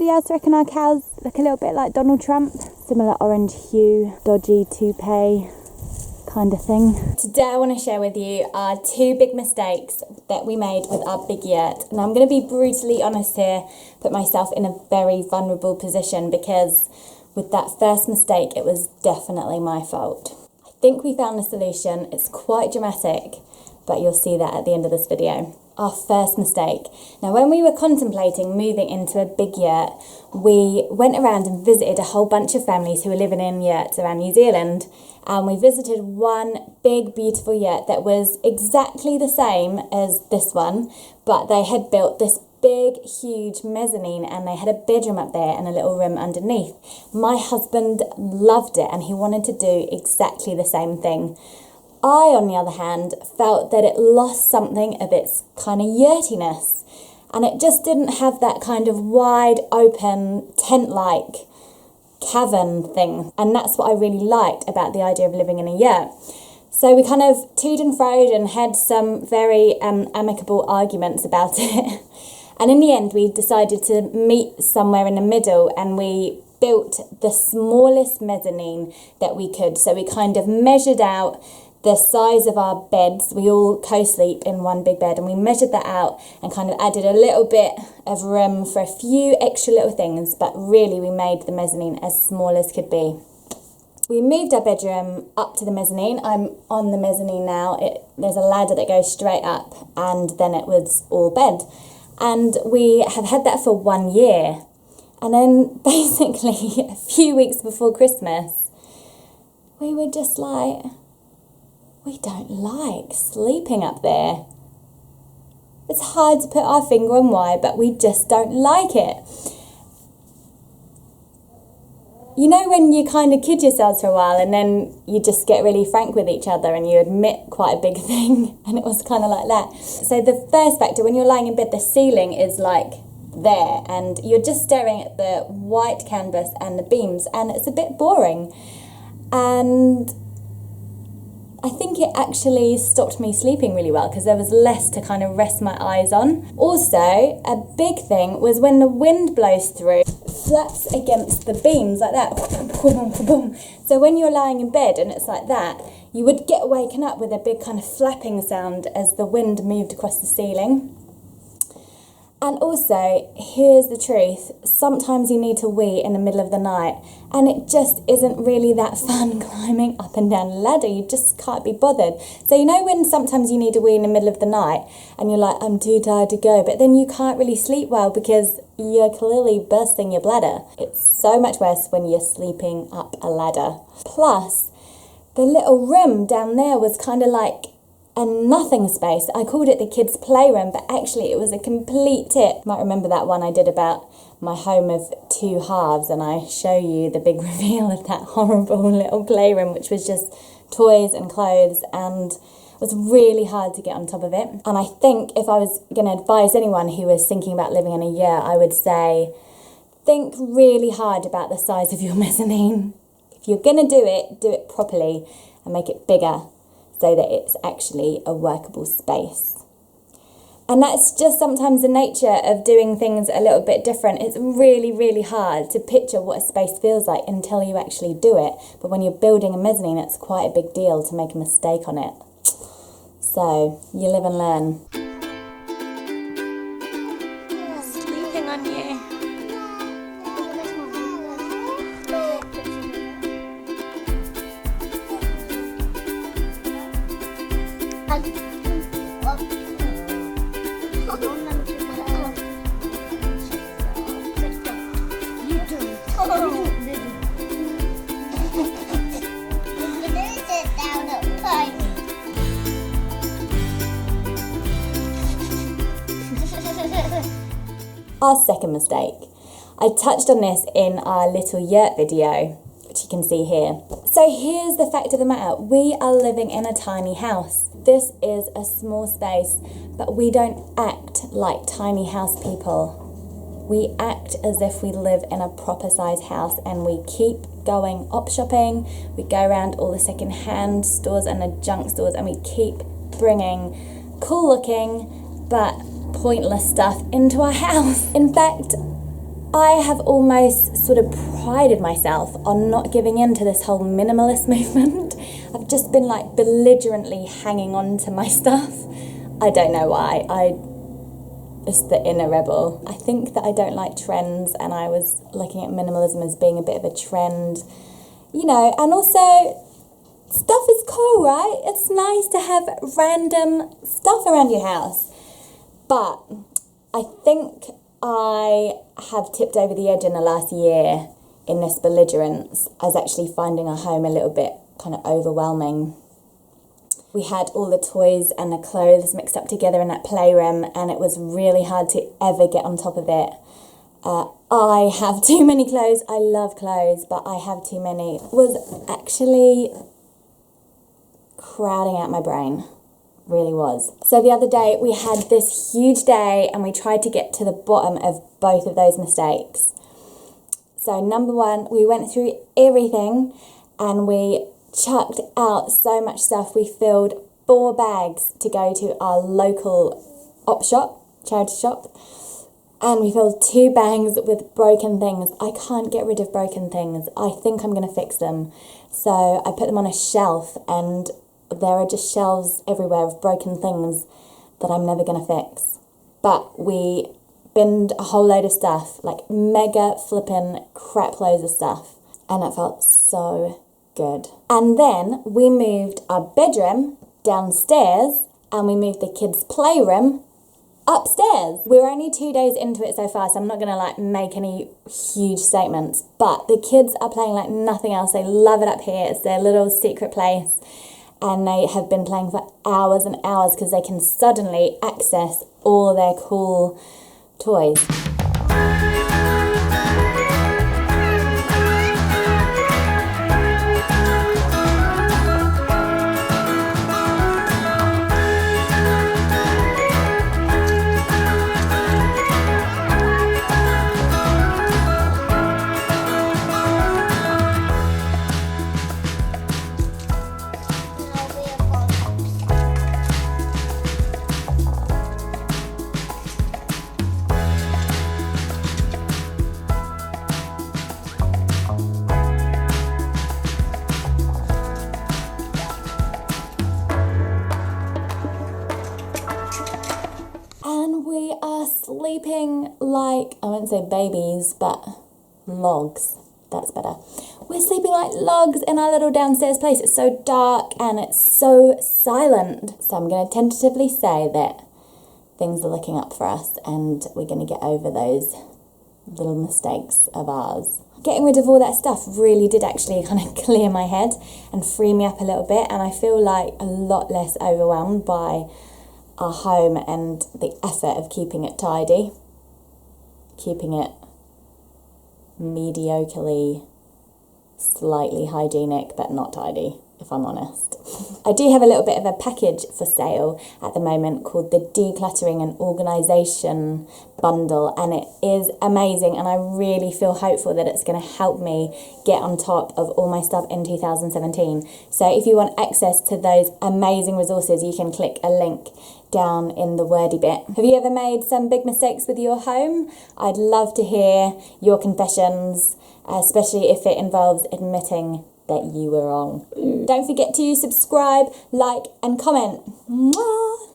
Anybody else reckon our cows look a little bit like Donald Trump? Similar orange hue, dodgy toupee kind of thing. Today I want to share with you our 2 big mistakes that we made with our big yurt. Now I'm going to be brutally honest here, put myself in a very vulnerable position, because with that first mistake it was definitely my fault. I think we found a solution. It's quite dramatic, but you'll see that at the end of this video. Our first mistake. Now, when we were contemplating moving into a big yurt, we went around and visited a whole bunch of families who were living in yurts around New Zealand, and we visited one big beautiful yurt that was exactly the same as this one, but they had built this big huge mezzanine and they had a bedroom up there and a little room underneath. My husband loved it and he wanted to do exactly the same thing. I, on the other hand, felt that it lost something of its kind of yurtiness, and it just didn't have that kind of wide open tent-like cavern thing, and that's what I really liked about the idea of living in a yurt. So we kind of toed and froed and had some very amicable arguments about it, and in the end we decided to meet somewhere in the middle, and we built the smallest mezzanine that we could. So we kind of measured out the size of our beds. We all co-sleep in one big bed, and we measured that out and kind of added a little bit of room for a few extra little things, but really we made the mezzanine as small as could be. We moved our bedroom up to the mezzanine. I'm on the mezzanine now. There's a ladder that goes straight up, and then it was all bed. And we have had that for 1 year. And then basically a few weeks before Christmas, we were just like, we don't like sleeping up there. It's hard to put our finger on why, but we just don't like it. You know when you kind of kid yourselves for a while and then you just get really frank with each other and you admit quite a big thing, and it was kind of like that. So the first factor, when you're lying in bed, the ceiling is like there and you're just staring at the white canvas and the beams, and it's a bit boring. And I think it actually stopped me sleeping really well because there was less to kind of rest my eyes on. Also, a big thing was when the wind blows through, it flaps against the beams like that. So when you're lying in bed and it's like that, you would get waken up with a big kind of flapping sound as the wind moved across the ceiling. And also, here's the truth, sometimes you need to wee in the middle of the night, and it just isn't really that fun climbing up and down the ladder. You just can't be bothered. So you know when sometimes you need to wee in the middle of the night and you're like, I'm too tired to go, but then you can't really sleep well because you're clearly bursting your bladder. It's so much worse when you're sleeping up a ladder. Plus, the little room down there was kind of like a nothing space. I called it the kids' playroom, but actually it was a complete tip. You might remember that one I did about my home of 2 halves, and I show you the big reveal of that horrible little playroom, which was just toys and clothes, and it was really hard to get on top of it. And I think if I was going to advise anyone who was thinking about living in a yurt, I would say think really hard about the size of your mezzanine. If you're going to do it properly and make it bigger, so that it's actually a workable space. And that's just sometimes the nature of doing things a little bit different. It's really, really hard to picture what a space feels like until you actually do it. But when you're building a mezzanine, it's quite a big deal to make a mistake on it. So, you live and learn. Sleeping on you. Our second mistake. I touched on this in our little yurt video, which you can see here. So here's the fact of the matter. We are living in a tiny house. This is a small space, but we don't act like tiny house people. We act as if we live in a proper size house, and we keep going op shopping. We go around all the second-hand stores and the junk stores, and we keep bringing cool looking but pointless stuff into our house. In fact, I have almost sort of prided myself on not giving in to this whole minimalist movement. I've just been like belligerently hanging on to my stuff. I don't know why. It's the inner rebel. I think that I don't like trends, and I was looking at minimalism as being a bit of a trend, you know, and also stuff is cool, right? It's nice to have random stuff around your house. But I think I have tipped over the edge in the last year in this belligerence. I was actually finding our home a little bit kind of overwhelming. We had all the toys and the clothes mixed up together in that playroom, and it was really hard to ever get on top of it. I have too many clothes. I love clothes, but I have too many. It was actually crowding out my brain. Really was. So the other day we had this huge day, and we tried to get to the bottom of both of those mistakes. So number one, we went through everything and we chucked out so much stuff. We filled 4 bags to go to our local op shop, charity shop, and we filled 2 bags with broken things. I can't get rid of broken things. I think I'm going to fix them. So I put them on a shelf, and there are just shelves everywhere of broken things that I'm never going to fix. But we binned a whole load of stuff, like mega flippin' crap loads of stuff, and it felt so good. And then we moved our bedroom downstairs, and we moved the kids' playroom upstairs. We're only 2 days into it so far, so I'm not gonna like make any huge statements, but the kids are playing like nothing else. They love it up here. It's their little secret place, and they have been playing for hours and hours because they can suddenly access all their cool toys. And we are sleeping like, I won't say babies, but logs. That's better. We're sleeping like logs in our little downstairs place. It's so dark and it's so silent. So I'm going to tentatively say that things are looking up for us, and we're going to get over those little mistakes of ours. Getting rid of all that stuff really did actually kind of clear my head and free me up a little bit, and I feel like a lot less overwhelmed by our home and the effort of keeping it tidy, keeping it mediocrely, slightly hygienic, but not tidy, if I'm honest. I do have a little bit of a package for sale at the moment called the Decluttering and Organisation bundle, and it is amazing, and I really feel hopeful that it's going to help me get on top of all my stuff in 2017. So if you want access to those amazing resources, you can click a link down in the wordy bit. Have you ever made some big mistakes with your home? I'd love to hear your confessions, especially if it involves admitting that you were wrong. Don't forget to subscribe, like, and comment. Mwah!